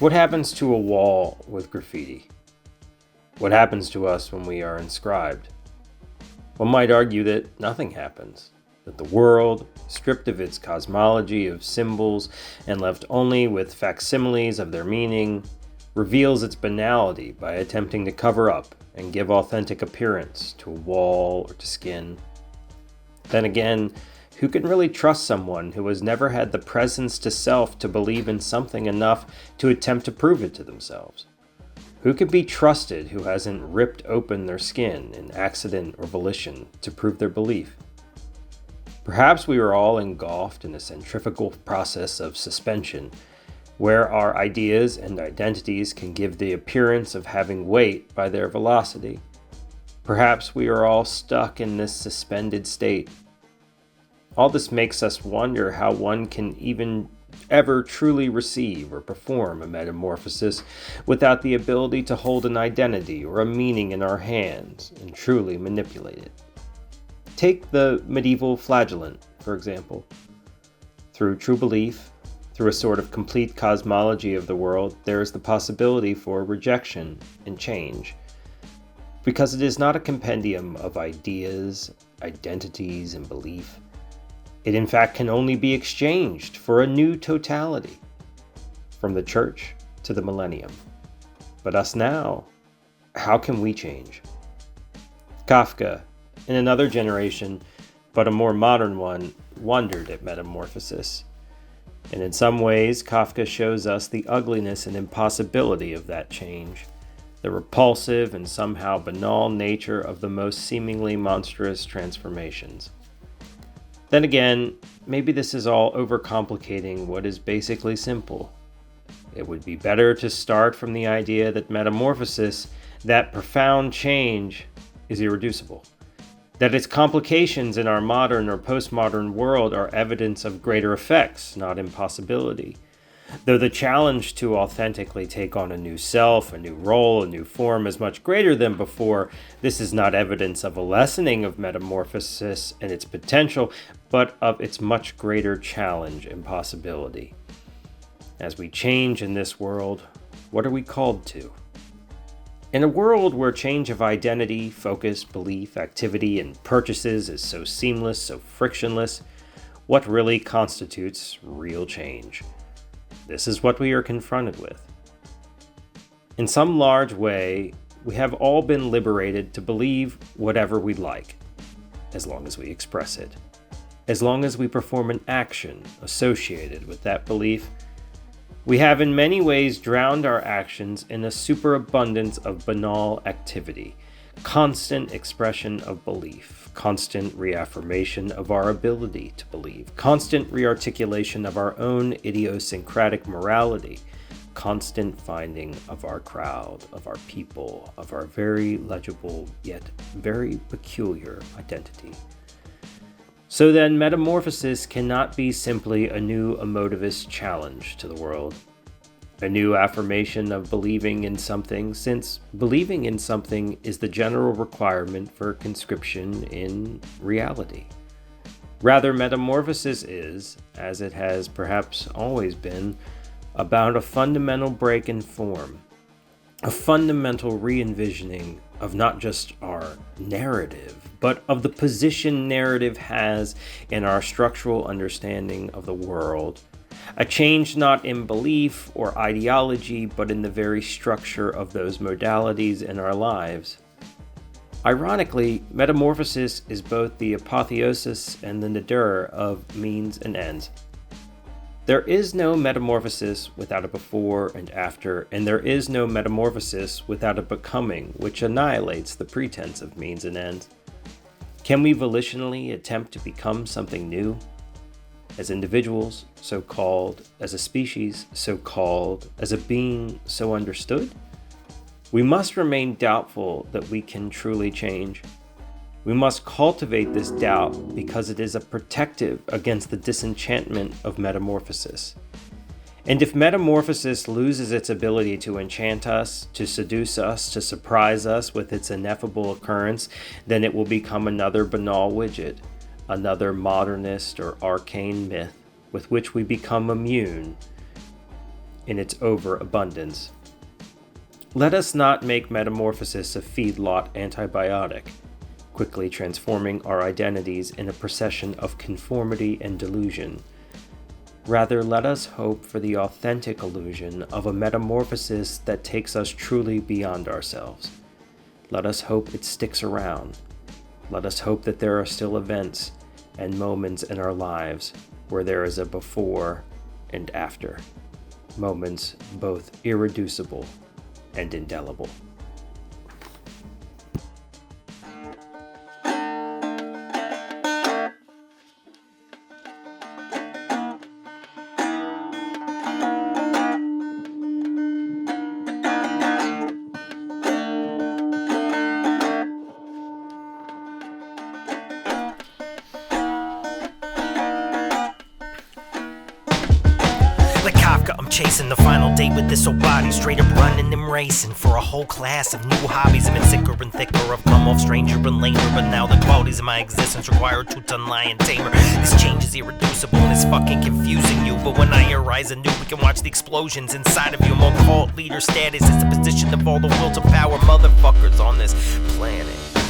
What happens to a wall with graffiti? What happens to us when we are inscribed? One might argue that nothing happens, that the world, stripped of its cosmology of symbols and left only with facsimiles of their meaning, reveals its banality by attempting to cover up and give authentic appearance to a wall or to skin. Then again, who can really trust someone who has never had the presence to self to believe in something enough to attempt to prove it to themselves? Who can be trusted who hasn't ripped open their skin in accident or volition to prove their belief? Perhaps we are all engulfed in a centrifugal process of suspension, where our ideas and identities can give the appearance of having weight by their velocity. Perhaps we are all stuck in this suspended state. All this makes us wonder how one can even ever truly receive or perform a metamorphosis without the ability to hold an identity or a meaning in our hands and truly manipulate it. Take the medieval flagellant, for example. Through true belief, through a sort of complete cosmology of the world, there is the possibility for rejection and change. Because it is not a compendium of ideas, identities, and belief. It in fact can only be exchanged for a new totality, from the church to the millennium. But us now, how can we change? Kafka, in another generation, but a more modern one, wondered at metamorphosis. And in some ways, Kafka shows us the ugliness and impossibility of that change, the repulsive and somehow banal nature of the most seemingly monstrous transformations. Then again, maybe this is all overcomplicating what is basically simple. It would be better to start from the idea that metamorphosis, that profound change, is irreducible. That its complications in our modern or postmodern world are evidence of greater effects, not impossibility. Though the challenge to authentically take on a new self, a new role, a new form is much greater than before, this is not evidence of a lessening of metamorphosis and its potential, but of its much greater challenge and possibility. As we change in this world, what are we called to? In a world where change of identity, focus, belief, activity, and purchases is so seamless, so frictionless, what really constitutes real change? This is what we are confronted with. In some large way, we have all been liberated to believe whatever we like, as long as we express it, as long as we perform an action associated with that belief. We have in many ways drowned our actions in a superabundance of banal activity, constant expression of belief, constant reaffirmation of our ability to believe, constant rearticulation of our own idiosyncratic morality, constant finding of our crowd, of our people, of our very legible yet very peculiar identity. So then, metamorphosis cannot be simply a new emotivist challenge to the world, a new affirmation of believing in something, since believing in something is the general requirement for conscription in reality. Rather, metamorphosis is, as it has perhaps always been, about a fundamental break in form, a fundamental re-envisioning of not just our narrative, but of the position narrative has in our structural understanding of the world. A change not in belief or ideology, but in the very structure of those modalities in our lives. Ironically, metamorphosis is both the apotheosis and the nadir of means and ends. There is no metamorphosis without a before and after, and there is no metamorphosis without a becoming which annihilates the pretense of means and ends. Can we volitionally attempt to become something new? As individuals, so called, as a species, so called, as a being, so understood? We must remain doubtful that we can truly change. We must cultivate this doubt because it is a protective against the disenchantment of metamorphosis. And if metamorphosis loses its ability to enchant us, to seduce us, to surprise us with its ineffable occurrence, then it will become another banal widget, another modernist or arcane myth with which we become immune. in its overabundance. Let us not make metamorphosis a feedlot antibiotic, quickly transforming our identities in a procession of conformity and delusion. Rather, let us hope for the authentic illusion of a metamorphosis that takes us truly beyond ourselves. Let us hope it sticks around. Let us hope that there are still events and moments in our lives where there is a before and after, moments both irreducible and indelible. Like Kafka, I'm chasing the final date with this old body. Straight up running and racing for a whole class of new hobbies. I've been sicker and thicker, I've come off stranger and lamer, but now the qualities of my existence require a two-ton lion tamer. This change is irreducible and it's fucking confusing you, but when I arise anew, we can watch the explosions inside of you. I'm on cult leader status, it's the position of all the will to power motherfuckers on this planet.